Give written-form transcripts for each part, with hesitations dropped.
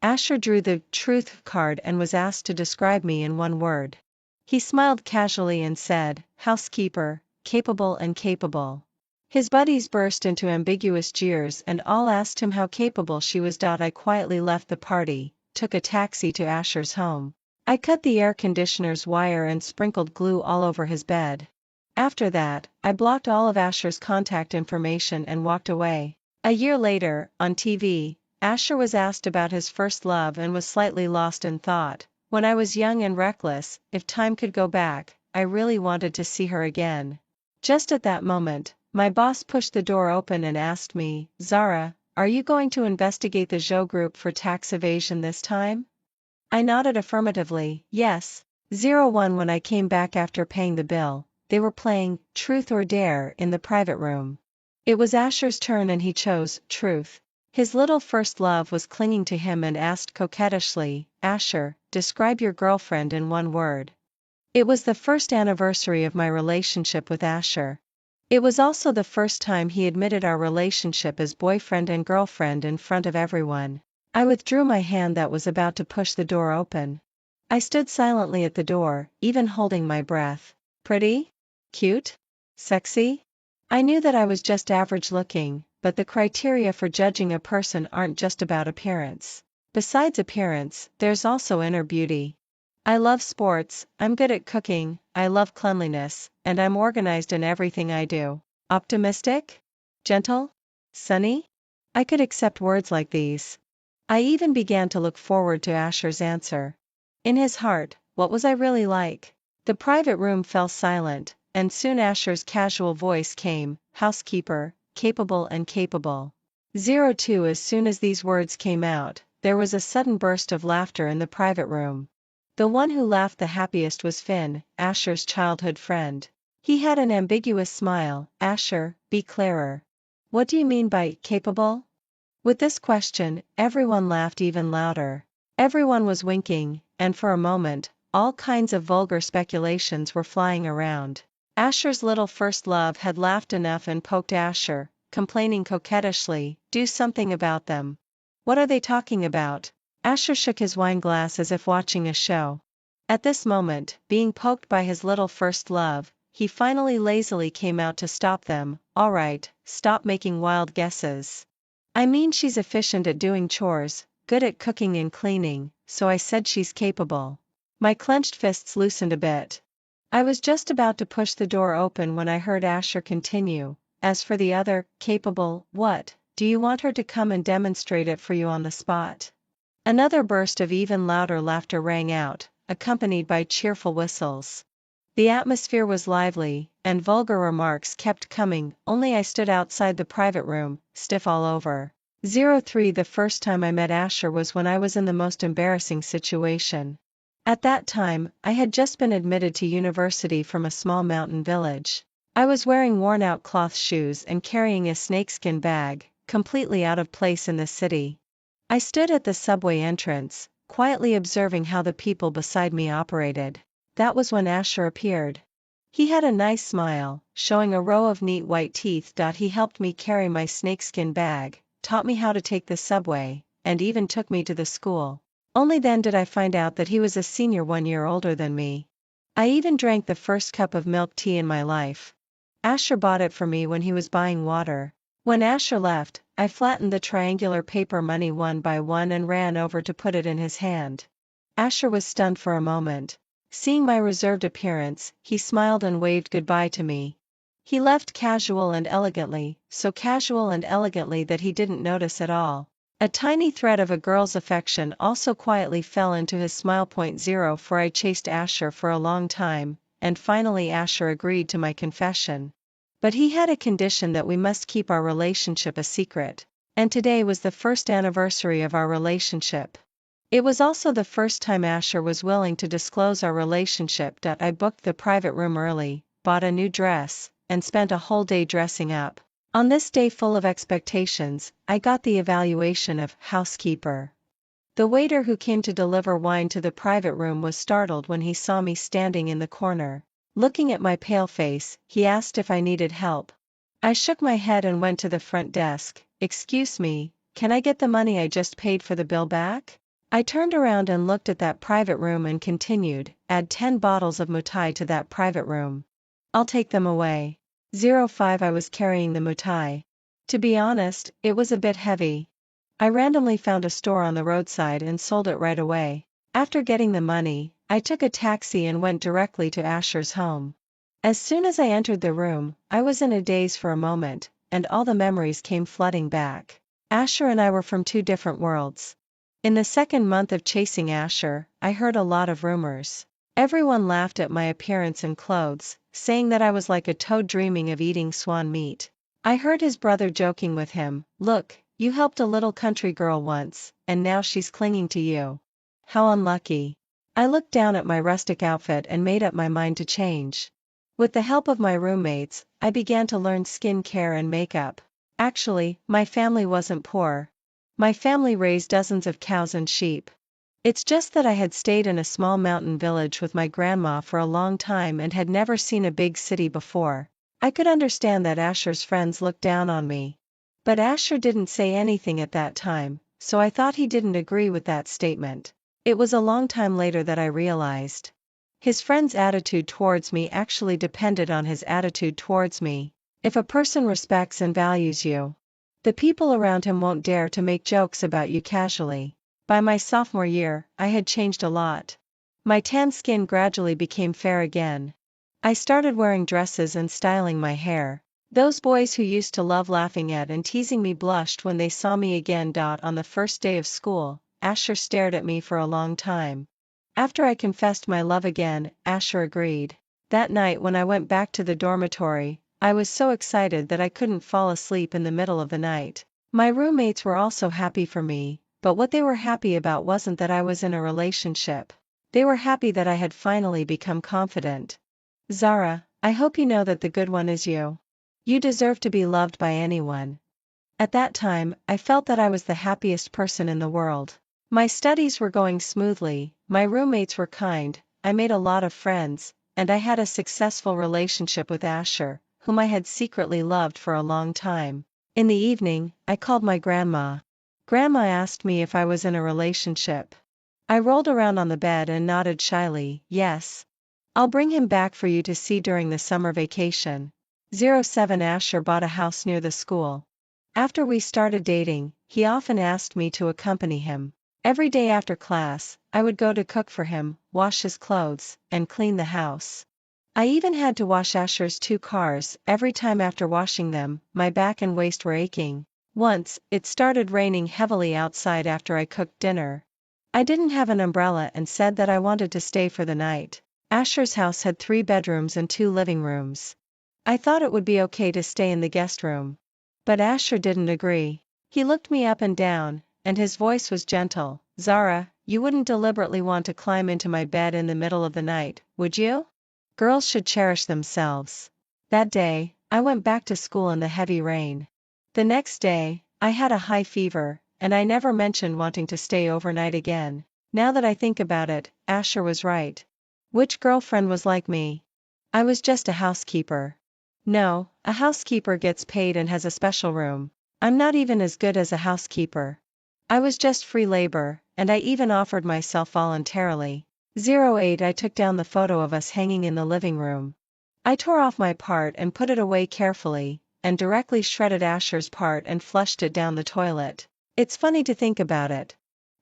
Asher drew the truth card and was asked to describe me in one word. He smiled casually and said, "Housekeeper, capable and capable." His buddies burst into ambiguous jeers and all asked him how capable she was. I quietly left the party, took a taxi to Asher's home. I cut the air conditioner's wire and sprinkled glue all over his bed. After that, I blocked all of Asher's contact information and walked away. A year later, on TV, Asher was asked about his first love and was slightly lost in thought. "When I was young and reckless, if time could go back, I really wanted to see her again." Just at that moment, my boss pushed the door open and asked me, "Zara, are you going to investigate the Zhou group for tax evasion this time?" I nodded affirmatively, yes. 01 When I came back after paying the bill, they were playing Truth or Dare in the private room. It was Asher's turn and he chose Truth. His little first love was clinging to him and asked coquettishly, "Asher, describe your girlfriend in one word." It was the first anniversary of my relationship with Asher. It was also the first time he admitted our relationship as boyfriend and girlfriend in front of everyone. I withdrew my hand that was about to push the door open. I stood silently at the door, even holding my breath. Pretty? Cute? Sexy? I knew that I was just average looking, but the criteria for judging a person aren't just about appearance. Besides appearance, there's also inner beauty. I love sports, I'm good at cooking, I love cleanliness, and I'm organized in everything I do. Optimistic? Gentle? Sunny? I could accept words like these. I even began to look forward to Asher's answer. In his heart, what was I really like? The private room fell silent, and soon Asher's casual voice came, "Housekeeper, capable and capable." 02 As soon as these words came out, there was a sudden burst of laughter in the private room. The one who laughed the happiest was Finn, Asher's childhood friend. He had an ambiguous smile. "Asher, be clearer. What do you mean by capable?" With this question, everyone laughed even louder. Everyone was winking, and for a moment, all kinds of vulgar speculations were flying around. Asher's little first love had laughed enough and poked Asher, complaining coquettishly, "Do something about them. What are they talking about?" Asher shook his wine glass as if watching a show. At this moment, being poked by his little first love, he finally lazily came out to stop them. "All right, stop making wild guesses. I mean, she's efficient at doing chores, good at cooking and cleaning, so I said she's capable." My clenched fists loosened a bit. I was just about to push the door open when I heard Asher continue, "As for the other, capable, what, do you want her to come and demonstrate it for you on the spot?" Another burst of even louder laughter rang out, accompanied by cheerful whistles. The atmosphere was lively, and vulgar remarks kept coming, only I stood outside the private room, stiff all over. 03 The first time I met Asher was when I was in the most embarrassing situation. At that time, I had just been admitted to university from a small mountain village. I was wearing worn-out cloth shoes and carrying a snakeskin bag, completely out of place in the city. I stood at the subway entrance, quietly observing how the people beside me operated. That was when Asher appeared. He had a nice smile, showing a row of neat white teeth. He helped me carry my snakeskin bag, taught me how to take the subway, and even took me to the school. Only then did I find out that he was a senior 1 year older than me. I even drank the first cup of milk tea in my life. Asher bought it for me when he was buying water. When Asher left, I flattened the triangular paper money one by one and ran over to put it in his hand. Asher was stunned for a moment. Seeing my reserved appearance, he smiled and waved goodbye to me. He left casual and elegantly, so casual and elegantly that he didn't notice at all. A tiny thread of a girl's affection also quietly fell into his smile. 0 For I chased Asher for a long time, and finally Asher agreed to my confession. But he had a condition that we must keep our relationship a secret. And today was the first anniversary of our relationship. It was also the first time Asher was willing to disclose our relationship. I booked the private room early, bought a new dress, and spent a whole day dressing up. On this day full of expectations, I got the evaluation of housekeeper. The waiter who came to deliver wine to the private room was startled when he saw me standing in the corner. Looking at my pale face, he asked if I needed help. I shook my head and went to the front desk. "Excuse me, can I get the money I just paid for the bill back?" I turned around and looked at that private room and continued, add 10 bottles of mutai to that private room. I'll take them away. 05 I was carrying the mutai. To be honest, it was a bit heavy. I randomly found a store on the roadside and sold it right away. After getting the money, I took a taxi and went directly to Asher's home. As soon as I entered the room, I was in a daze for a moment, and all the memories came flooding back. Asher and I were from two different worlds. In the second month of chasing Asher, I heard a lot of rumors. Everyone laughed at my appearance and clothes, saying that I was like a toad dreaming of eating swan meat. I heard his brother joking with him, "Look, you helped a little country girl once, and now she's clinging to you. How unlucky." I looked down at my rustic outfit and made up my mind to change. With the help of my roommates, I began to learn skin care and makeup. Actually, my family wasn't poor. My family raised dozens of cows and sheep. It's just that I had stayed in a small mountain village with my grandma for a long time and had never seen a big city before. I could understand that Asher's friends looked down on me. But Asher didn't say anything at that time, so I thought he didn't agree with that statement. It was a long time later that I realized. His friend's attitude towards me actually depended on his attitude towards me. If a person respects and values you, the people around him won't dare to make jokes about you casually. By my sophomore year, I had changed a lot. My tan skin gradually became fair again. I started wearing dresses and styling my hair. Those boys who used to love laughing at and teasing me blushed when they saw me again. On the first day of school, Asher stared at me for a long time. After I confessed my love again, Asher agreed. That night when I went back to the dormitory, I was so excited that I couldn't fall asleep in the middle of the night. My roommates were also happy for me, but what they were happy about wasn't that I was in a relationship. They were happy that I had finally become confident. Zara, I hope you know that the good one is you. You deserve to be loved by anyone. At that time, I felt that I was the happiest person in the world. My studies were going smoothly, my roommates were kind, I made a lot of friends, and I had a successful relationship with Asher, whom I had secretly loved for a long time. In the evening, I called my grandma. Grandma asked me if I was in a relationship. I rolled around on the bed and nodded shyly, yes. I'll bring him back for you to see during the summer vacation. 07 Asher bought a house near the school. After we started dating, he often asked me to accompany him. Every day after class, I would go to cook for him, wash his clothes, and clean the house. I even had to wash Asher's 2 cars. Every time after washing them, my back and waist were aching. Once, it started raining heavily outside after I cooked dinner. I didn't have an umbrella and said that I wanted to stay for the night. Asher's house had 3 bedrooms and 2 living rooms. I thought it would be okay to stay in the guest room. But Asher didn't agree. He looked me up and down, and his voice was gentle. Zara, you wouldn't deliberately want to climb into my bed in the middle of the night, would you? Girls should cherish themselves. That day, I went back to school in the heavy rain. The next day, I had a high fever, and I never mentioned wanting to stay overnight again. Now that I think about it, Asher was right. Which girlfriend was like me? I was just a housekeeper. No, a housekeeper gets paid and has a special room. I'm not even as good as a housekeeper. I was just free labor, and I even offered myself voluntarily. 08 I took down the photo of us hanging in the living room. I tore off my part and put it away carefully, and directly shredded Asher's part and flushed it down the toilet. It's funny to think about it.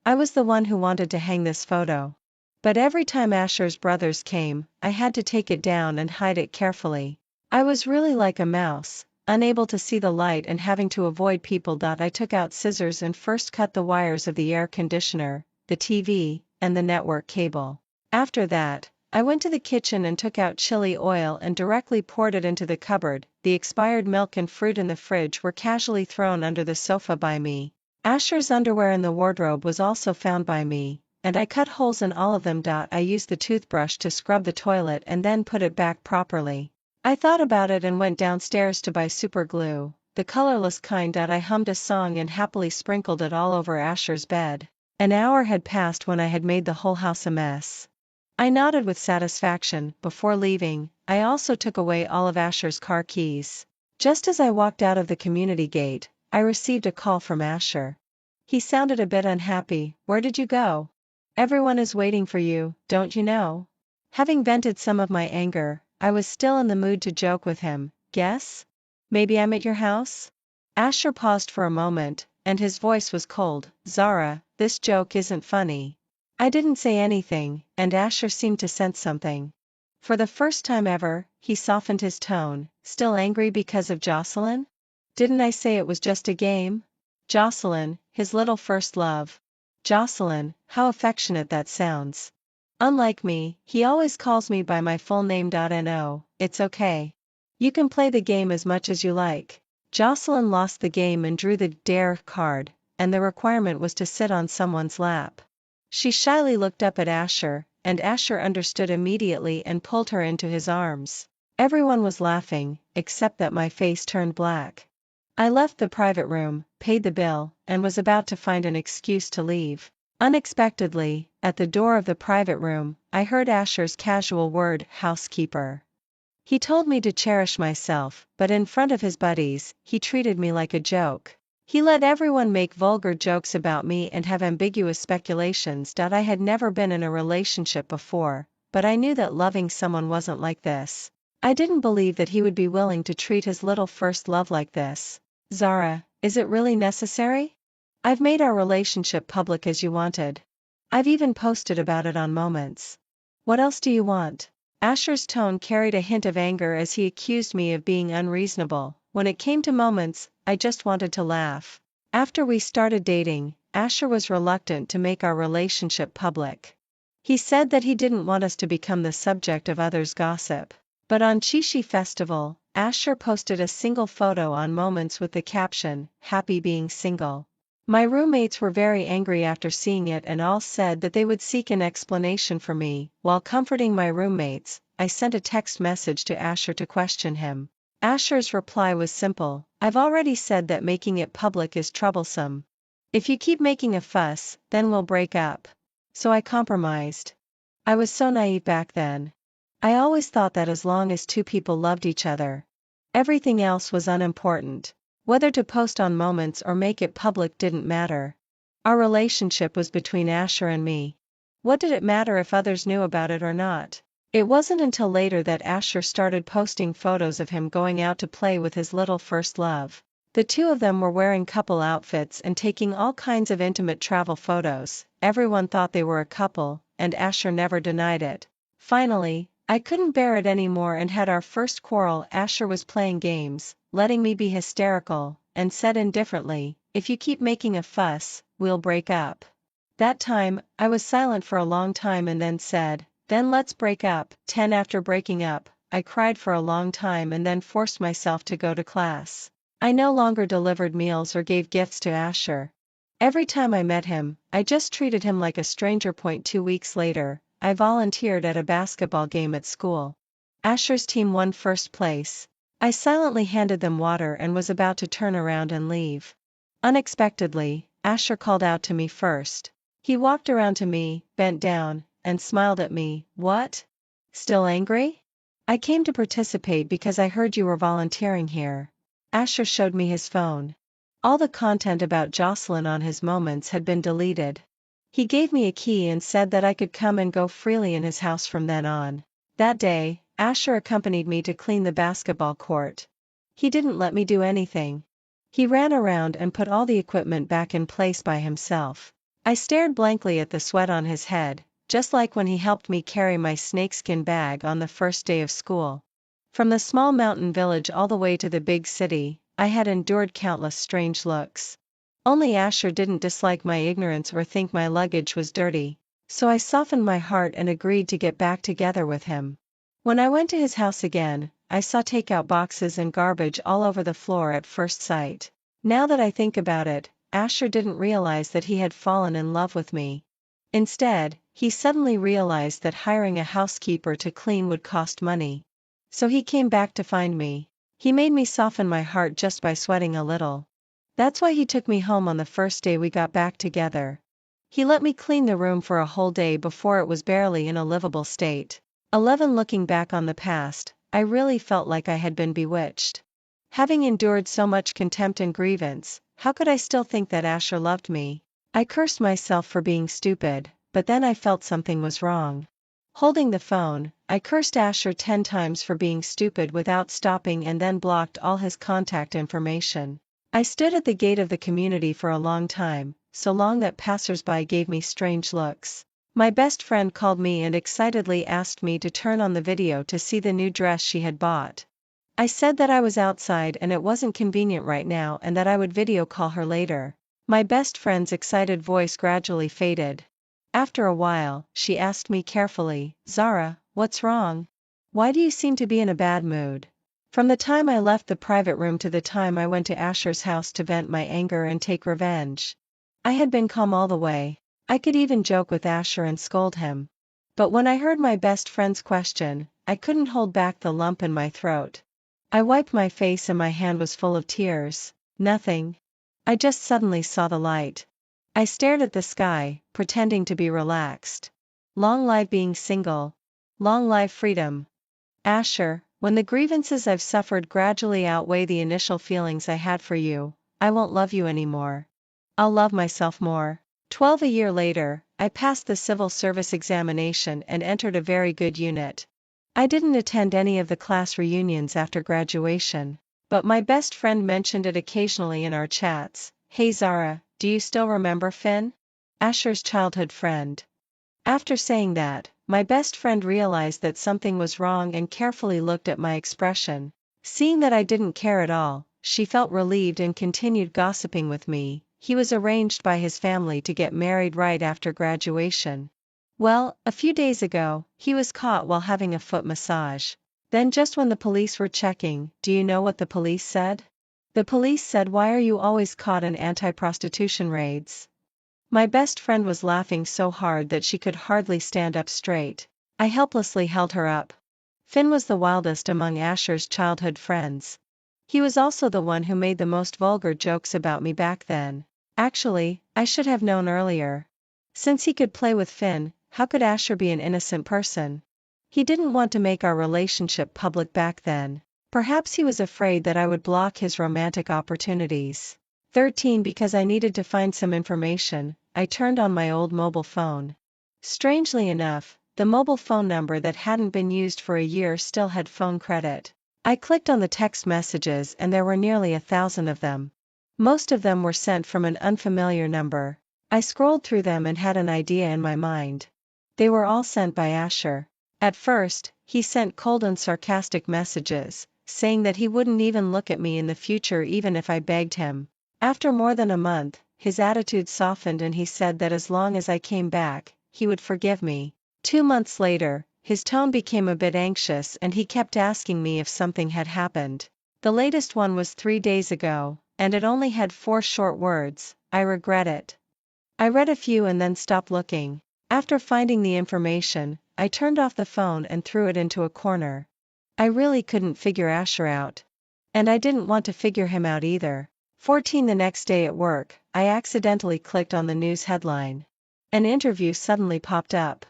I was the one who wanted to hang this photo. But every time Asher's brothers came, I had to take it down and hide it carefully. I was really like a mouse, unable to see the light and having to avoid people. I took out scissors and first cut the wires of the air conditioner, the TV, and the network cable. After that, I went to the kitchen and took out chili oil and directly poured it into the cupboard. The expired milk and fruit in the fridge were casually thrown under the sofa by me. Asher's underwear in the wardrobe was also found by me, and I cut holes in all of them. I used the toothbrush to scrub the toilet and then put it back properly. I thought about it and went downstairs to buy super glue, the colorless kind. I hummed a song and happily sprinkled it all over Asher's bed. An hour had passed when I had made the whole house a mess. I nodded with satisfaction. Before leaving, I also took away all of Asher's car keys. Just as I walked out of the community gate, I received a call from Asher. He sounded a bit unhappy. Where did you go? Everyone is waiting for you, don't you know? Having vented some of my anger, I was still in the mood to joke with him. Guess? Maybe I'm at your house? Asher paused for a moment, and his voice was cold. Zara, this joke isn't funny. I didn't say anything, and Asher seemed to sense something. For the first time ever, he softened his tone. Still angry because of Jocelyn? Didn't I say it was just a game? Jocelyn, his little first love. Jocelyn, how affectionate that sounds. Unlike me, he always calls me by my full name. No, it's okay. You can play the game as much as you like. Jocelyn lost the game and drew the dare card, and the requirement was to sit on someone's lap. She shyly looked up at Asher, and Asher understood immediately and pulled her into his arms. Everyone was laughing, except that my face turned black. I left the private room, paid the bill, and was about to find an excuse to leave. Unexpectedly, at the door of the private room, I heard Asher's casual word, housekeeper. He told me to cherish myself, but in front of his buddies, he treated me like a joke. He let everyone make vulgar jokes about me and have ambiguous speculations. I had never been in a relationship before, but I knew that loving someone wasn't like this. I didn't believe that he would be willing to treat his little first love like this. Zara, is it really necessary? I've made our relationship public as you wanted. I've even posted about it on Moments. What else do you want? Asher's tone carried a hint of anger as he accused me of being unreasonable. When it came to Moments, I just wanted to laugh. After we started dating, Asher was reluctant to make our relationship public. He said that he didn't want us to become the subject of others' gossip. But on Chishi Festival, Asher posted a single photo on Moments with the caption, "Happy being single." My roommates were very angry after seeing it and all said that they would seek an explanation for me. While comforting my roommates, I sent a text message to Asher to question him. Asher's reply was simple, "I've already said that making it public is troublesome. If you keep making a fuss, then we'll break up." So I compromised. I was so naive back then. I always thought that as long as two people loved each other, everything else was unimportant. Whether to post on Moments or make it public didn't matter. Our relationship was between Asher and me. What did it matter if others knew about it or not? It wasn't until later that Asher started posting photos of him going out to play with his little first love. The two of them were wearing couple outfits and taking all kinds of intimate travel photos. Everyone thought they were a couple, and Asher never denied it. Finally, I couldn't bear it anymore and had our first quarrel. Asher was playing games, letting me be hysterical, and said indifferently, "If you keep making a fuss, we'll break up." That time, I was silent for a long time and then said, "Then let's break up." 10 After breaking up, I cried for a long time and then forced myself to go to class. I no longer delivered meals or gave gifts to Asher. Every time I met him, I just treated him like a stranger. 2 weeks later, I volunteered at a basketball game at school. Asher's team won first place. I silently handed them water and was about to turn around and leave. Unexpectedly, Asher called out to me first. He walked around to me, bent down, and smiled at me. "What? Still angry? I came to participate because I heard you were volunteering here." Asher showed me his phone. All the content about Jocelyn on his Moments had been deleted. He gave me a key and said that I could come and go freely in his house from then on. That day, Asher accompanied me to clean the basketball court. He didn't let me do anything. He ran around and put all the equipment back in place by himself. I stared blankly at the sweat on his head, just like when he helped me carry my snakeskin bag on the first day of school. From the small mountain village all the way to the big city, I had endured countless strange looks. Only Asher didn't dislike my ignorance or think my luggage was dirty, so I softened my heart and agreed to get back together with him. When I went to his house again, I saw takeout boxes and garbage all over the floor at first sight. Now that I think about it, Asher didn't realize that he had fallen in love with me. Instead, he suddenly realized that hiring a housekeeper to clean would cost money. So he came back to find me. He made me soften my heart just by sweating a little. That's why he took me home on the first day we got back together. He let me clean the room for a whole day before it was barely in a livable state. 11 Looking back on the past, I really felt like I had been bewitched. Having endured so much contempt and grievance, how could I still think that Asher loved me? I cursed myself for being stupid, but then I felt something was wrong. Holding the phone, I cursed Asher 10 times for being stupid without stopping and then blocked all his contact information. I stood at the gate of the community for a long time, so long that passers-by gave me strange looks. My best friend called me and excitedly asked me to turn on the video to see the new dress she had bought. I said that I was outside and it wasn't convenient right now and that I would video call her later. My best friend's excited voice gradually faded. After a while, she asked me carefully, "Zara, what's wrong? Why do you seem to be in a bad mood?" From the time I left the private room to the time I went to Asher's house to vent my anger and take revenge, I had been calm all the way. I could even joke with Asher and scold him. But when I heard my best friend's question, I couldn't hold back the lump in my throat. I wiped my face and my hand was full of tears. Nothing. I just suddenly saw the light. I stared at the sky, pretending to be relaxed. Long live being single. Long live freedom. Asher, when the grievances I've suffered gradually outweigh the initial feelings I had for you, I won't love you anymore. I'll love myself more. 12 a year later, I passed the civil service examination and entered a very good unit. I didn't attend any of the class reunions after graduation, but my best friend mentioned it occasionally in our chats. "Hey Zara, do you still remember Finn? Asher's childhood friend." After saying that, my best friend realized that something was wrong and carefully looked at my expression. Seeing that I didn't care at all, she felt relieved and continued gossiping with me. "He was arranged by his family to get married right after graduation. Well, a few days ago, he was caught while having a foot massage. Then just when the police were checking, do you know what the police said? The police said, 'Why are you always caught in anti-prostitution raids?'" My best friend was laughing so hard that she could hardly stand up straight. I helplessly held her up. Finn was the wildest among Asher's childhood friends. He was also the one who made the most vulgar jokes about me back then. Actually, I should have known earlier. Since he could play with Finn, how could Asher be an innocent person? He didn't want to make our relationship public back then. Perhaps he was afraid that I would block his romantic opportunities. 13 Because I needed to find some information, I turned on my old mobile phone. Strangely enough, the mobile phone number that hadn't been used for a year still had phone credit. I clicked on the text messages and there were nearly 1,000 of them. Most of them were sent from an unfamiliar number. I scrolled through them and had an idea in my mind. They were all sent by Asher. At first, he sent cold and sarcastic messages, saying that he wouldn't even look at me in the future even if I begged him. After more than a month, his attitude softened and he said that as long as I came back, he would forgive me. 2 months later, his tone became a bit anxious and he kept asking me if something had happened. The latest one was 3 days ago, and it only had 4 short words: "I regret it." I read a few and then stopped looking. After finding the information, I turned off the phone and threw it into a corner. I really couldn't figure Asher out. And I didn't want to figure him out either. 14 The next day at work, I accidentally clicked on the news headline. An interview suddenly popped up.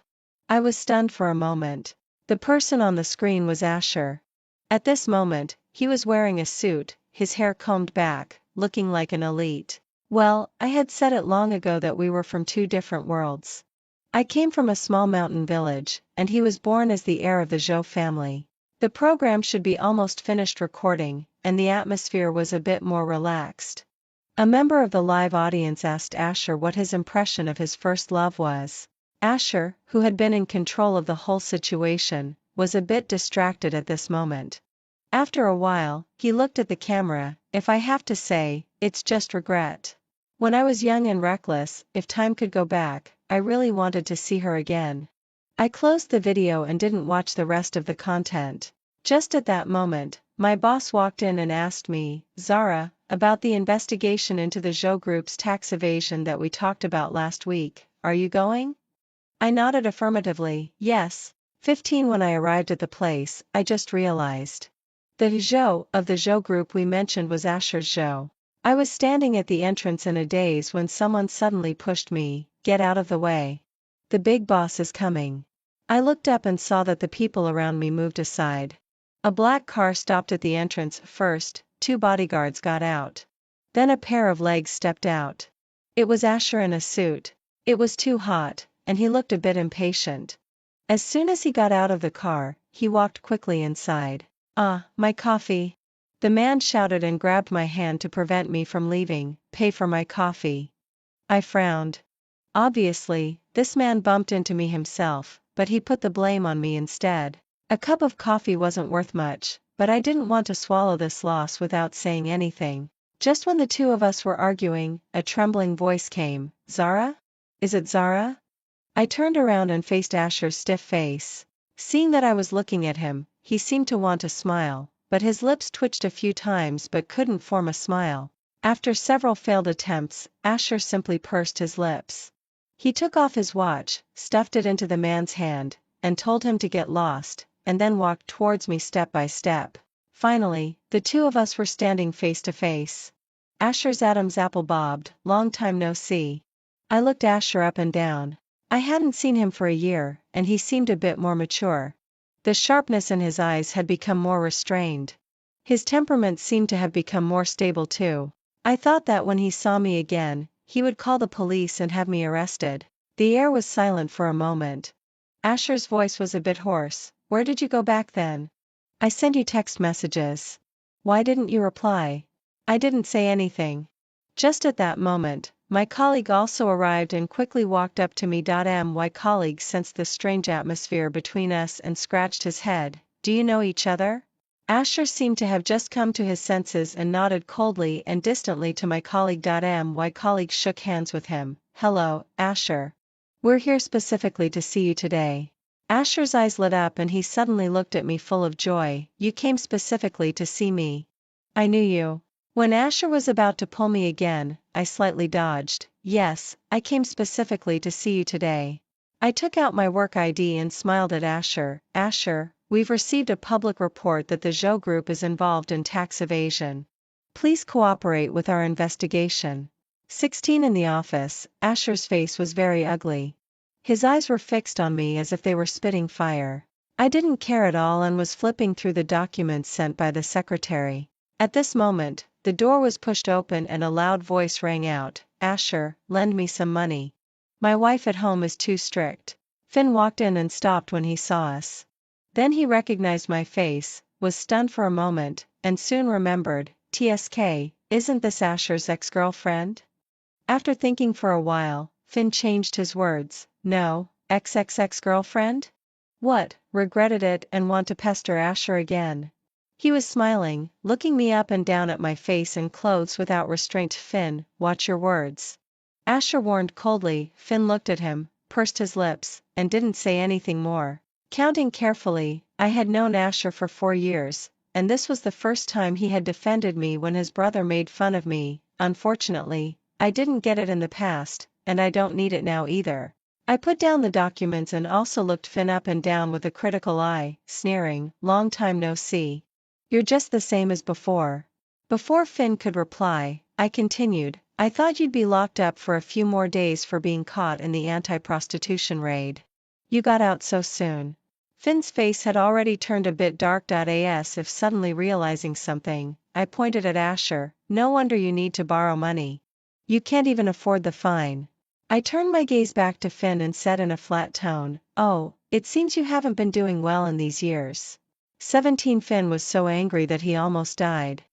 I was stunned for a moment. The person on the screen was Asher. At this moment, he was wearing a suit, his hair combed back, looking like an elite. Well, I had said it long ago that we were from 2 different worlds. I came from a small mountain village, and he was born as the heir of the Zhou family. The program should be almost finished recording, and the atmosphere was a bit more relaxed. A member of the live audience asked Asher what his impression of his first love was. Asher, who had been in control of the whole situation, was a bit distracted at this moment. After a while, he looked at the camera. "If I have to say, it's just regret. When I was young and reckless, if time could go back, I really wanted to see her again." I closed the video and didn't watch the rest of the content. Just at that moment, my boss walked in and asked me, "Zara, about the investigation into the Zhou Group's tax evasion that we talked about last week, are you going?" I nodded affirmatively, yes. 15 When I arrived at the place, I just realized. The Zhou of the Zhou Group we mentioned was Asher's Zhou. I was standing at the entrance in a daze when someone suddenly pushed me. "Get out of the way. The big boss is coming." I looked up and saw that the people around me moved aside. A black car stopped at the entrance first, 2 bodyguards got out. Then a pair of legs stepped out. It was Asher in a suit. It was too hot, and he looked a bit impatient. As soon as he got out of the car, he walked quickly inside. "Ah, my coffee!" The man shouted and grabbed my hand to prevent me from leaving. "Pay for my coffee." I frowned. Obviously, this man bumped into me himself, but he put the blame on me instead. A cup of coffee wasn't worth much, but I didn't want to swallow this loss without saying anything. Just when the two of us were arguing, a trembling voice came. "Zara? Is it Zara?" I turned around and faced Asher's stiff face. Seeing that I was looking at him, he seemed to want to smile, but his lips twitched a few times but couldn't form a smile. After several failed attempts, Asher simply pursed his lips. He took off his watch, stuffed it into the man's hand, and told him to get lost, and then walked towards me step by step. Finally, the two of us were standing face to face. Asher's Adam's apple bobbed. "Long time no see." I looked Asher up and down. I hadn't seen him for a year, and he seemed a bit more mature. The sharpness in his eyes had become more restrained. His temperament seemed to have become more stable too. I thought that when he saw me again, he would call the police and have me arrested. The air was silent for a moment. Asher's voice was a bit hoarse. "Where did you go back then?" "I sent you text messages." "Why didn't you reply?" "I didn't say anything." Just at that moment, my colleague also arrived and quickly walked up to me. My colleague sensed the strange atmosphere between us and scratched his head. "Do you know each other?" Asher seemed to have just come to his senses and nodded coldly and distantly to my colleague. My colleague shook hands with him. "Hello, Asher. We're here specifically to see you today." Asher's eyes lit up and he suddenly looked at me full of joy. "You came specifically to see me?" "I knew you." When Asher was about to pull me again, I slightly dodged. "Yes, I came specifically to see you today." I took out my work ID and smiled at Asher. "Asher, we've received a public report that the Zhou Group is involved in tax evasion. Please cooperate with our investigation." 16 in the office, Asher's face was very ugly. His eyes were fixed on me as if they were spitting fire. I didn't care at all and was flipping through the documents sent by the secretary. At this moment, the door was pushed open and a loud voice rang out. "Asher, lend me some money. My wife at home is too strict." Finn walked in and stopped when he saw us. Then he recognized my face, was stunned for a moment, and soon remembered. "TSK, isn't this Asher's ex-girlfriend?" After thinking for a while, Finn changed his words. "No, ex-girlfriend? What, regretted it and want to pester Asher again?" He was smiling, looking me up and down at my face and clothes without restraint. "Finn, watch your words." Asher warned coldly. Finn looked at him, pursed his lips, and didn't say anything more. Counting carefully, I had known Asher for 4 years, and this was the first time he had defended me when his brother made fun of me. Unfortunately, I didn't get it in the past, and I don't need it now either. I put down the documents and also looked Finn up and down with a critical eye, sneering. "Long time no see. You're just the same as before." Before Finn could reply, I continued. "I thought you'd be locked up for a few more days for being caught in the anti-prostitution raid. You got out so soon." Finn's face had already turned a bit dark. As if suddenly realizing something, I pointed at Asher. "No wonder you need to borrow money. You can't even afford the fine." I turned my gaze back to Finn and said in a flat tone, "Oh, it seems you haven't been doing well in these years." 17 Finn was so angry that he almost died.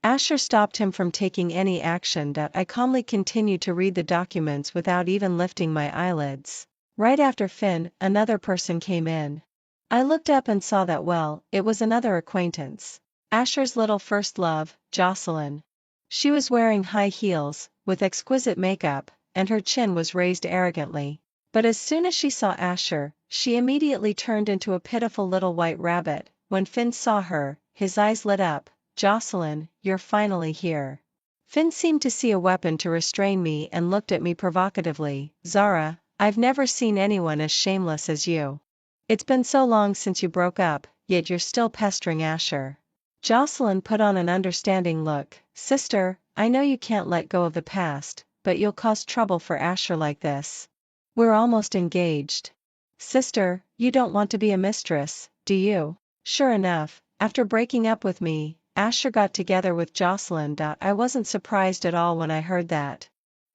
Asher stopped him from taking any action. I calmly continued to read the documents without even lifting my eyelids. Right after Finn, another person came in. I looked up and saw that it was another acquaintance. Asher's little first love, Jocelyn. She was wearing high heels, with exquisite makeup, and her chin was raised arrogantly. But as soon as she saw Asher, she immediately turned into a pitiful little white rabbit. When Finn saw her, his eyes lit up. "Jocelyn, you're finally here." Finn seemed to see a weapon to restrain me and looked at me provocatively. "Zara, I've never seen anyone as shameless as you. It's been so long since you broke up, yet you're still pestering Asher." Jocelyn put on an understanding look. "Sister, I know you can't let go of the past, but you'll cause trouble for Asher like this. We're almost engaged. Sister, you don't want to be a mistress, do you?" Sure enough, after breaking up with me, Asher got together with Jocelyn. I wasn't surprised at all when I heard that.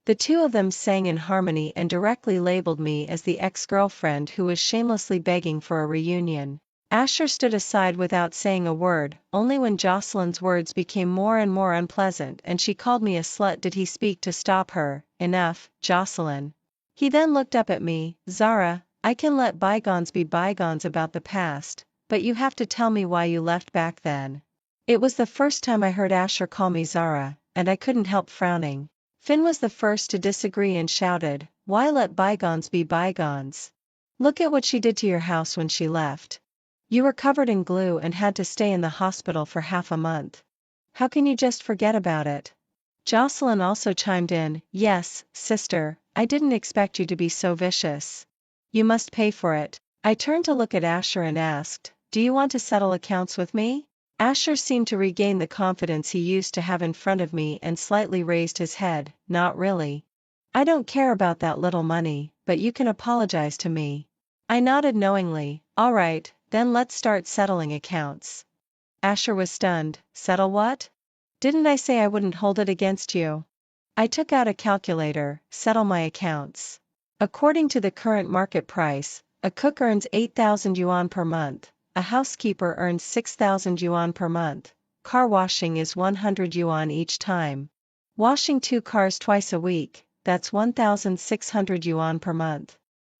The two of them sang in harmony and directly labeled me as the ex-girlfriend who was shamelessly begging for a reunion. Asher stood aside without saying a word, only when Jocelyn's words became more and more unpleasant and she called me a slut did he speak to stop her. Enough, Jocelyn. He then looked up at me. Zara, I can let bygones be bygones about the past, but you have to tell me why you left back then. It was the first time I heard Asher call me Zara, and I couldn't help frowning. Finn was the first to disagree and shouted, why let bygones be bygones? Look at what she did to your house when she left. You were covered in glue and had to stay in the hospital for half a month. How can you just forget about it? Jocelyn also chimed in, yes, sister, I didn't expect you to be so vicious. You must pay for it. I turned to look at Asher and asked, do you want to settle accounts with me? Asher seemed to regain the confidence he used to have in front of me and slightly raised his head, not really. I don't care about that little money, but you can apologize to me. I nodded knowingly, all right, then let's start settling accounts. Asher was stunned, settle what? Didn't I say I wouldn't hold it against you? I took out a calculator, settle my accounts. According to the current market price, a cook earns 8,000 yuan per month. A housekeeper earns 6,000 yuan per month. Car washing is 100 yuan each time. Washing 2 cars twice a week, that's 1,600 yuan per month.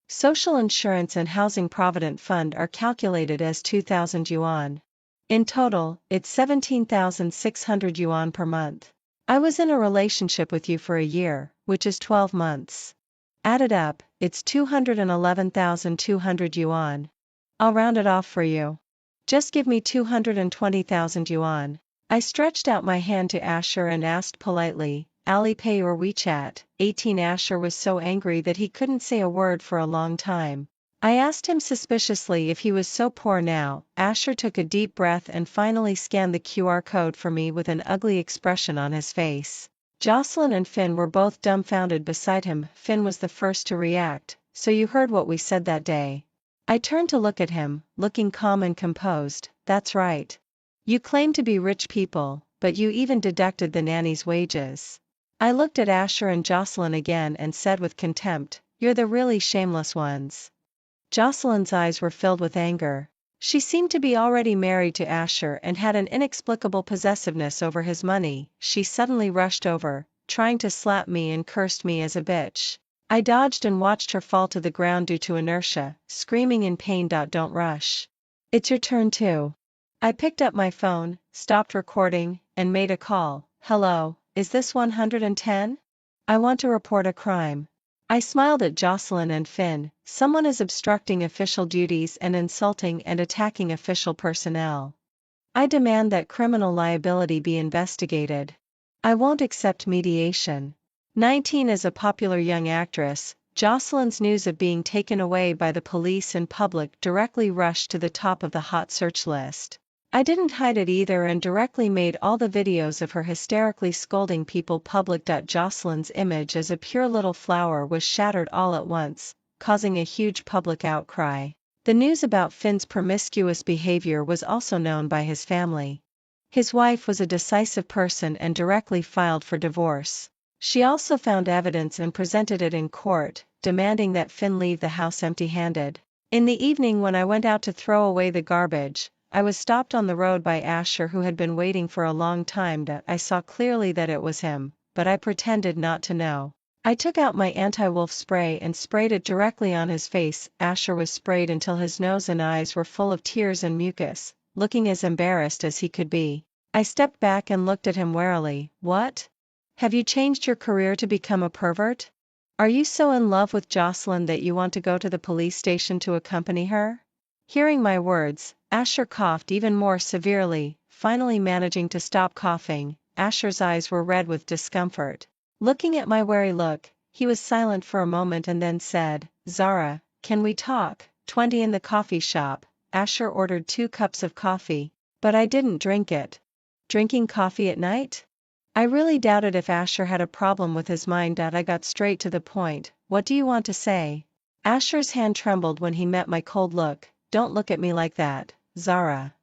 Social insurance and housing provident fund are calculated as 2,000 yuan. In total, it's 17,600 yuan per month. I was in a relationship with you for a year, which is 12 months. Added up, it's 211,200 yuan. I'll round it off for you. Just give me 220,000 yuan. I stretched out my hand to Asher and asked politely, Alipay or WeChat. 18 Asher was so angry that he couldn't say a word for a long time. I asked him suspiciously if he was so poor now. Asher took a deep breath and finally scanned the QR code for me with an ugly expression on his face. Jocelyn and Finn were both dumbfounded beside him. Finn was the first to react, so you heard what we said that day. I turned to look at him, looking calm and composed, that's right. You claim to be rich people, but you even deducted the nanny's wages. I looked at Asher and Jocelyn again and said with contempt, you're the really shameless ones. Jocelyn's eyes were filled with anger. She seemed to be already married to Asher and had an inexplicable possessiveness over his money. She suddenly rushed over, trying to slap me and cursed me as a bitch. I dodged and watched her fall to the ground due to inertia, screaming in pain. Don't rush. It's your turn too. I picked up my phone, stopped recording, and made a call. Hello, is this 110? I want to report a crime. I smiled at Jocelyn and Finn. Someone is obstructing official duties and insulting and attacking official personnel. I demand that criminal liability be investigated. I won't accept mediation. 19 is a popular young actress. Jocelyn's news of being taken away by the police in public directly rushed to the top of the hot search list. I didn't hide it either and directly made all the videos of her hysterically scolding people public. Jocelyn's image as a pure little flower was shattered all at once, causing a huge public outcry. The news about Finn's promiscuous behavior was also known by his family. His wife was a decisive person and directly filed for divorce. She also found evidence and presented it in court, demanding that Finn leave the house empty-handed. In the evening when I went out to throw away the garbage, I was stopped on the road by Asher who had been waiting for a long time. I saw clearly that it was him, but I pretended not to know. I took out my anti-wolf spray and sprayed it directly on his face. Asher was sprayed until his nose and eyes were full of tears and mucus, looking as embarrassed as he could be. I stepped back and looked at him warily. What? Have you changed your career to become a pervert? Are you so in love with Jocelyn that you want to go to the police station to accompany her? Hearing my words, Asher coughed even more severely, finally managing to stop coughing. Asher's eyes were red with discomfort. Looking at my wary look, he was silent for a moment and then said, Zara, can we talk? 20 in the coffee shop. Asher ordered 2 cups of coffee, but I didn't drink it. Drinking coffee at night? I really doubted if Asher had a problem with his mind. I got straight to the point. What do you want to say? Asher's hand trembled when he met my cold look. Don't look at me like that, Zara.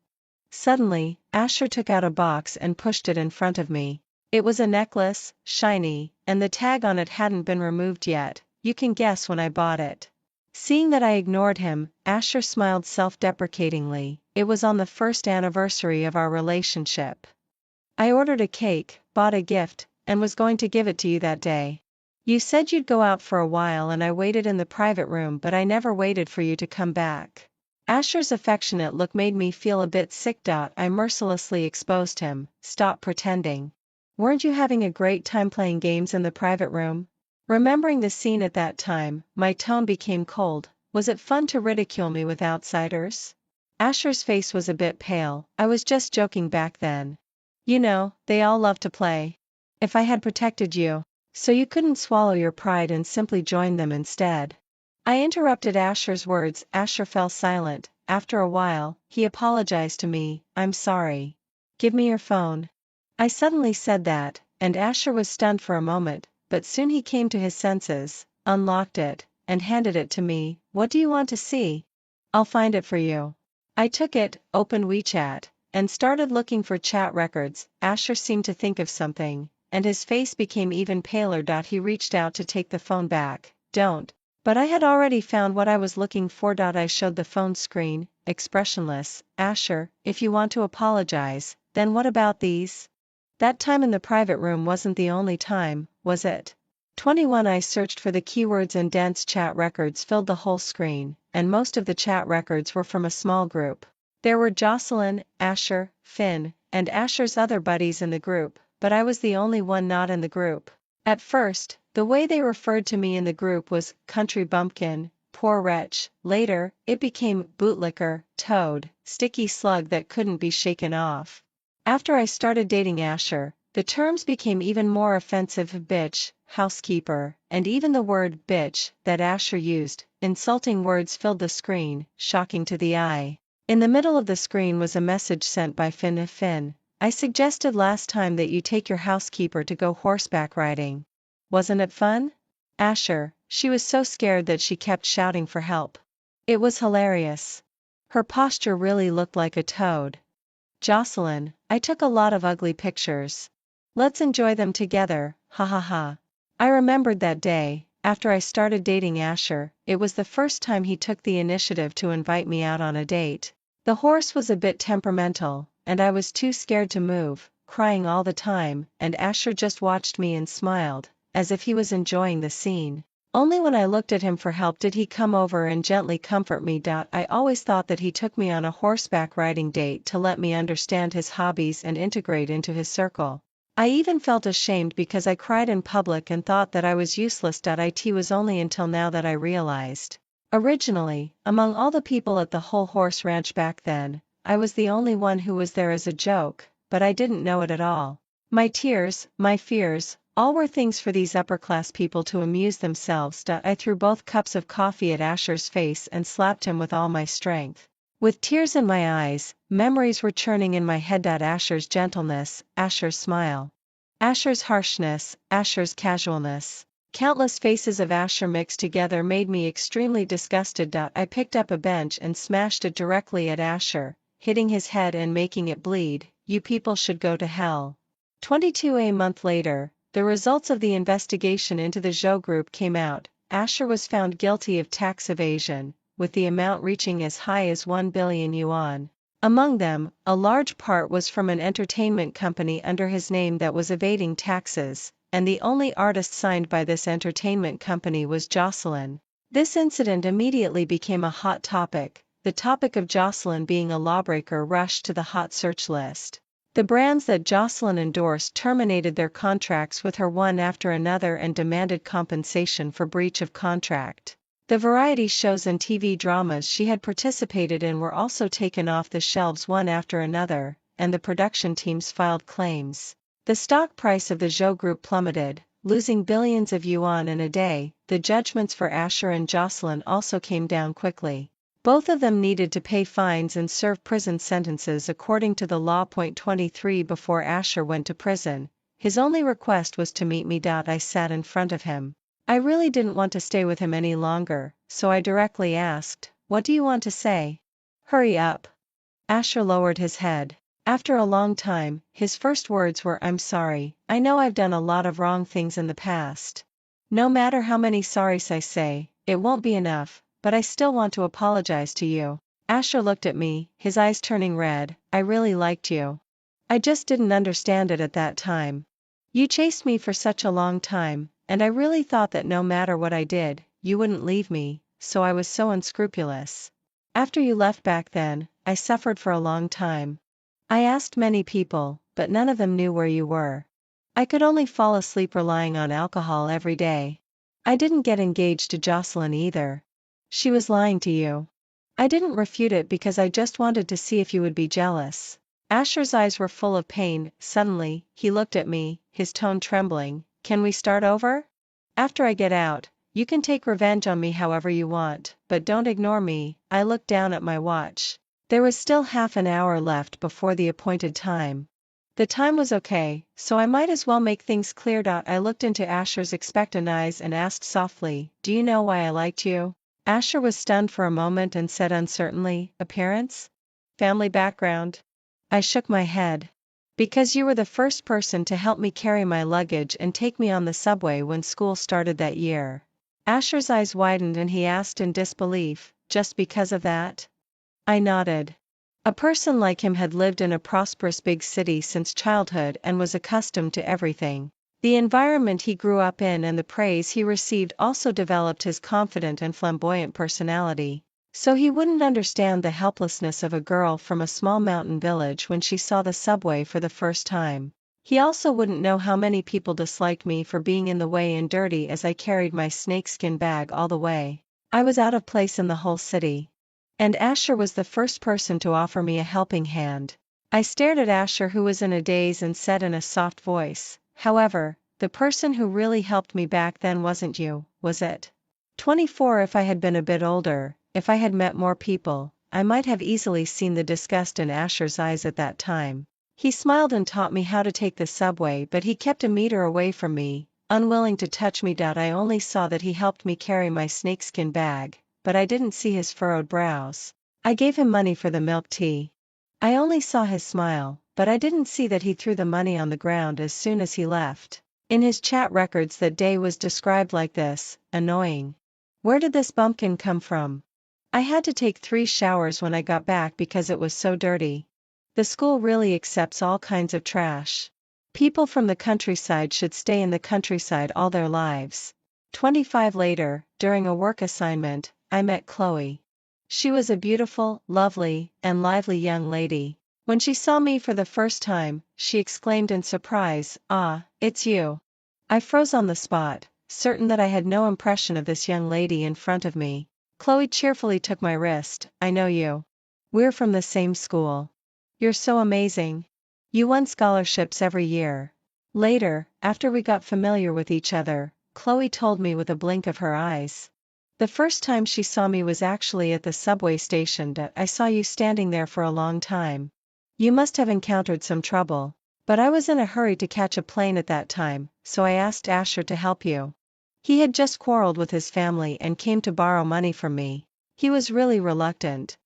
Suddenly, Asher took out a box and pushed it in front of me. It was a necklace, shiny, and the tag on it hadn't been removed yet. You can guess when I bought it. Seeing that I ignored him, Asher smiled self-deprecatingly. It was on the first anniversary of our relationship. I ordered a cake, bought a gift, and was going to give it to you that day. You said you'd go out for a while and I waited in the private room, but I never waited for you to come back. Asher's affectionate look made me feel a bit sick. I mercilessly exposed him. Stop pretending. Weren't you having a great time playing games in the private room? Remembering the scene at that time, my tone became cold. Was it fun to ridicule me with outsiders? Asher's face was a bit pale. I was just joking back then. You know, they all love to play. If I had protected you, so you couldn't swallow your pride and simply join them instead. I interrupted Asher's words. Asher fell silent. After a while, he apologized to me. I'm sorry. Give me your phone. I suddenly said that, and Asher was stunned for a moment, but soon he came to his senses, unlocked it, and handed it to me. What do you want to see? I'll find it for you. I took it, opened WeChat, and started looking for chat records. Asher seemed to think of something, and his face became even paler. He reached out to take the phone back. Don't. But I had already found what I was looking for. I showed the phone screen, expressionless. Asher, if you want to apologize, then what about these? That time in the private room wasn't the only time, was it? 21. I searched for the keywords and dense chat records filled the whole screen, and most of the chat records were from a small group. There were Jocelyn, Asher, Finn, and Asher's other buddies in the group, but I was the only one not in the group. At first, the way they referred to me in the group was country bumpkin, poor wretch. Later, it became bootlicker, toad, sticky slug that couldn't be shaken off. After I started dating Asher, the terms became even more offensive. Bitch, housekeeper, and even the word bitch that Asher used. Insulting words filled the screen, shocking to the eye. In the middle of the screen was a message sent by Finn. Finn, I suggested last time that you take your housekeeper to go horseback riding. Wasn't it fun? Asher, she was so scared that she kept shouting for help. It was hilarious. Her posture really looked like a toad. Jocelyn, I took a lot of ugly pictures. Let's enjoy them together, ha ha ha. I remembered that day. After I started dating Asher, it was the first time he took the initiative to invite me out on a date. The horse was a bit temperamental, and I was too scared to move, crying all the time, and Asher just watched me and smiled, as if he was enjoying the scene. Only when I looked at him for help did he come over and gently comfort me. I always thought that he took me on a horseback riding date to let me understand his hobbies and integrate into his circle. I even felt ashamed because I cried in public and thought that I was useless. It was only until now that I realized. Originally, among all the people at the whole horse ranch back then, I was the only one who was there as a joke, but I didn't know it at all. My tears, my fears, all were things for these upper-class people to amuse themselves. I threw both cups of coffee at Asher's face and slapped him with all my strength. With tears in my eyes, memories were churning in my head. Asher's gentleness, Asher's smile, Asher's harshness, Asher's casualness. Countless faces of Asher mixed together made me extremely disgusted. I picked up a bench and smashed it directly at Asher, hitting his head and making it bleed. You people should go to hell. 22. A month later, the results of the investigation into the Zhou group came out. Asher was found guilty of tax evasion, with the amount reaching as high as 1 billion yuan. Among them, a large part was from an entertainment company under his name that was evading taxes, and the only artist signed by this entertainment company was Jocelyn. This incident immediately became a hot topic. The topic of Jocelyn being a lawbreaker rushed to the hot search list. The brands that Jocelyn endorsed terminated their contracts with her one after another and demanded compensation for breach of contract. The variety shows and TV dramas she had participated in were also taken off the shelves one after another, and the production teams filed claims. The stock price of the Zhou Group plummeted, losing billions of yuan in a day. The judgments for Asher and Jocelyn also came down quickly. Both of them needed to pay fines and serve prison sentences according to the law. 23. Before Asher went to prison, his only request was to meet me. I sat in front of him. I really didn't want to stay with him any longer, so I directly asked, "What do you want to say?" "Hurry up." Asher lowered his head. After a long time, his first words were, "I'm sorry, I know I've done a lot of wrong things in the past. No matter how many sorries I say, it won't be enough, but I still want to apologize to you." Asher looked at me, his eyes turning red. "I really liked you. I just didn't understand it at that time. You chased me for such a long time, and I really thought that no matter what I did, you wouldn't leave me, so I was so unscrupulous. After you left back then, I suffered for a long time. I asked many people, but none of them knew where you were. I could only fall asleep relying on alcohol every day. I didn't get engaged to Jocelyn either. She was lying to you. I didn't refute it because I just wanted to see if you would be jealous." Asher's eyes were full of pain. Suddenly, he looked at me, his tone trembling. "Can we start over? After I get out, you can take revenge on me however you want, but don't ignore me." I looked down at my watch. There was still half an hour left before the appointed time. The time was okay, so I might as well make things clear. I looked into Asher's expectant eyes and asked softly, "Do you know why I liked you?" Asher was stunned for a moment and said uncertainly, "Appearance? Family background?" I shook my head. "Because you were the first person to help me carry my luggage and take me on the subway when school started that year." Asher's eyes widened and he asked in disbelief, "Just because of that?" I nodded. A person like him had lived in a prosperous big city since childhood and was accustomed to everything. The environment he grew up in and the praise he received also developed his confident and flamboyant personality. So he wouldn't understand the helplessness of a girl from a small mountain village when she saw the subway for the first time. He also wouldn't know how many people disliked me for being in the way and dirty as I carried my snakeskin bag all the way. I was out of place in the whole city. And Asher was the first person to offer me a helping hand. I stared at Asher, who was in a daze, and said in a soft voice, "However, the person who really helped me back then wasn't you, was it?" 24. If I had been a bit older, if I had met more people, I might have easily seen the disgust in Asher's eyes at that time. He smiled and taught me how to take the subway, but he kept a meter away from me, unwilling to touch me. I only saw that he helped me carry my snakeskin bag, but I didn't see his furrowed brows. I gave him money for the milk tea. I only saw his smile, but I didn't see that he threw the money on the ground as soon as he left. In his chat records that day was described like this: "Annoying. Where did this bumpkin come from? I had to take 3 showers when I got back because it was so dirty. The school really accepts all kinds of trash. People from the countryside should stay in the countryside all their lives." 25. Later, during a work assignment, I met Chloe. She was a beautiful, lovely, and lively young lady. When she saw me for the first time, she exclaimed in surprise, "Ah, it's you." I froze on the spot, certain that I had no impression of this young lady in front of me. Chloe cheerfully took my wrist. "I know you. We're from the same school. You're so amazing. You won scholarships every year." Later, after we got familiar with each other, Chloe told me with a blink of her eyes. "The first time she saw me was actually at the subway station. I saw you standing there for a long time. You must have encountered some trouble. But I was in a hurry to catch a plane at that time, so I asked Asher to help you. He had just quarreled with his family and came to borrow money from me. He was really reluctant.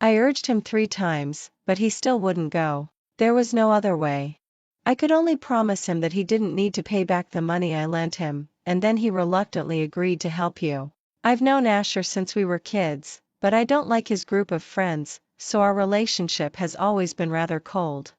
I urged him 3 times, but he still wouldn't go. There was no other way. I could only promise him that he didn't need to pay back the money I lent him, and then he reluctantly agreed to help you. I've known Asher since we were kids, but I don't like his group of friends, so our relationship has always been rather cold.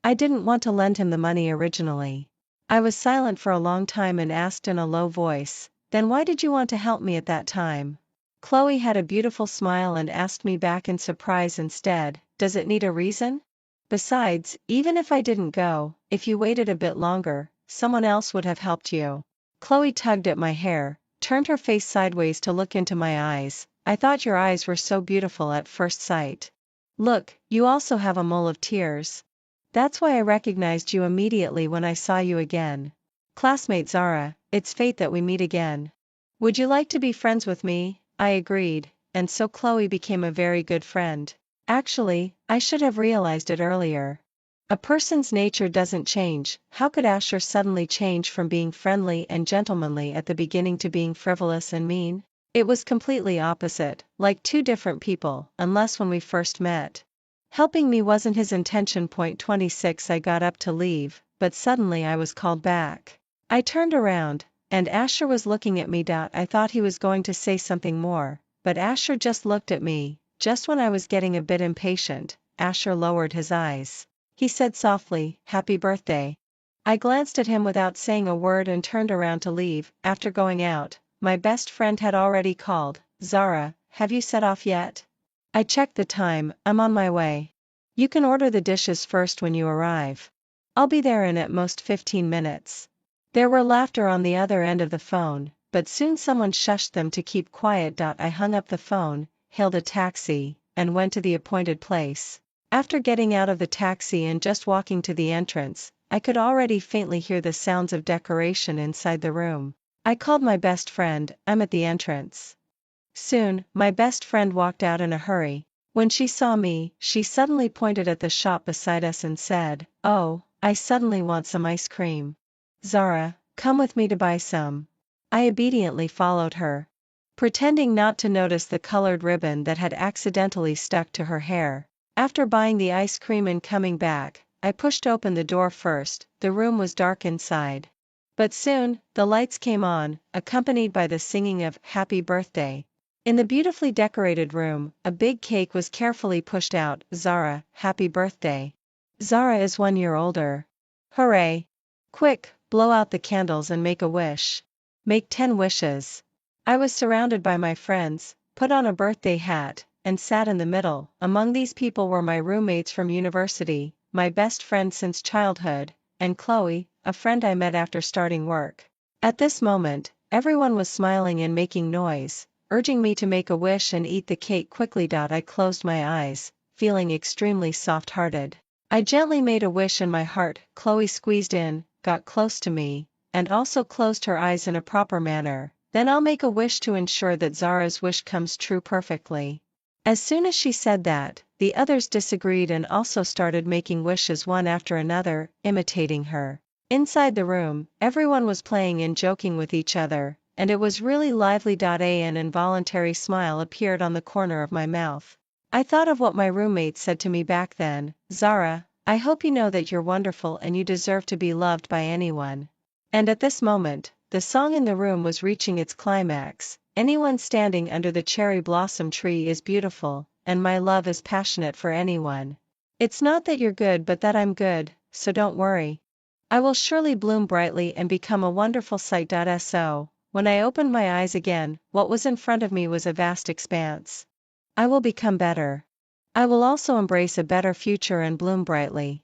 I didn't want to lend him the money originally." I was silent for a long time and asked in a low voice, "Then why did you want to help me at that time?" Chloe had a beautiful smile and asked me back in surprise instead, "Does it need a reason? Besides, even if I didn't go, if you waited a bit longer, someone else would have helped you." Chloe tugged at my hair, turned her face sideways to look into my eyes. "I thought your eyes were so beautiful at first sight. Look, you also have a mole of tears. That's why I recognized you immediately when I saw you again. Classmate Zara, it's fate that we meet again. Would you like to be friends with me?" I agreed, and so Chloe became a very good friend. Actually, I should have realized it earlier. A person's nature doesn't change. How could Asher suddenly change from being friendly and gentlemanly at the beginning to being frivolous and mean? It was completely opposite, like 2 different people, unless when we first met. Helping me wasn't his intention. Point 26. I got up to leave, but suddenly I was called back. I turned around, and Asher was looking at me. I thought he was going to say something more, but Asher just looked at me. Just when I was getting a bit impatient, Asher lowered his eyes. He said softly, "Happy birthday." I glanced at him without saying a word and turned around to leave. After going out, my best friend had already called, "Zara, have you set off yet?" I checked the time. "I'm on my way. You can order the dishes first when you arrive. I'll be there in at most 15 minutes. There were laughter on the other end of the phone, but soon someone shushed them to keep quiet. I hung up the phone, hailed a taxi, and went to the appointed place. After getting out of the taxi and just walking to the entrance, I could already faintly hear the sounds of decoration inside the room. I called my best friend. "I'm at the entrance." Soon, my best friend walked out in a hurry. When she saw me, she suddenly pointed at the shop beside us and said, "Oh, I suddenly want some ice cream. Zara, come with me to buy some." I obediently followed her, pretending not to notice the colored ribbon that had accidentally stuck to her hair. After buying the ice cream and coming back, I pushed open the door first. The room was dark inside. But soon, the lights came on, accompanied by the singing of "Happy Birthday." In the beautifully decorated room, a big cake was carefully pushed out. "Zara, happy birthday. Zara is 1 year older. Hooray! Quick, blow out the candles and make a wish. Make 10 wishes." I was surrounded by my friends, put on a birthday hat, and sat in the middle. Among these people were my roommates from university, my best friend since childhood, and Chloe, a friend I met after starting work. At this moment, everyone was smiling and making noise, urging me to make a wish and eat the cake quickly. I closed my eyes, feeling extremely soft-hearted. I gently made a wish in my heart. Chloe squeezed in, got close to me, and also closed her eyes in a proper manner. "Then I'll make a wish to ensure that Zara's wish comes true perfectly." As soon as she said that, the others disagreed and also started making wishes one after another, imitating her. Inside the room, everyone was playing and joking with each other, and it was really lively. An involuntary smile appeared on the corner of my mouth. I thought of what my roommate said to me back then: "Zara, I hope you know that you're wonderful and you deserve to be loved by anyone." And at this moment, the song in the room was reaching its climax. "Anyone standing under the cherry blossom tree is beautiful, and my love is passionate for anyone. It's not that you're good but that I'm good, so don't worry. I will surely bloom brightly and become a wonderful sight." So, when I opened my eyes again, what was in front of me was a vast expanse. I will become better. I will also embrace a better future and bloom brightly.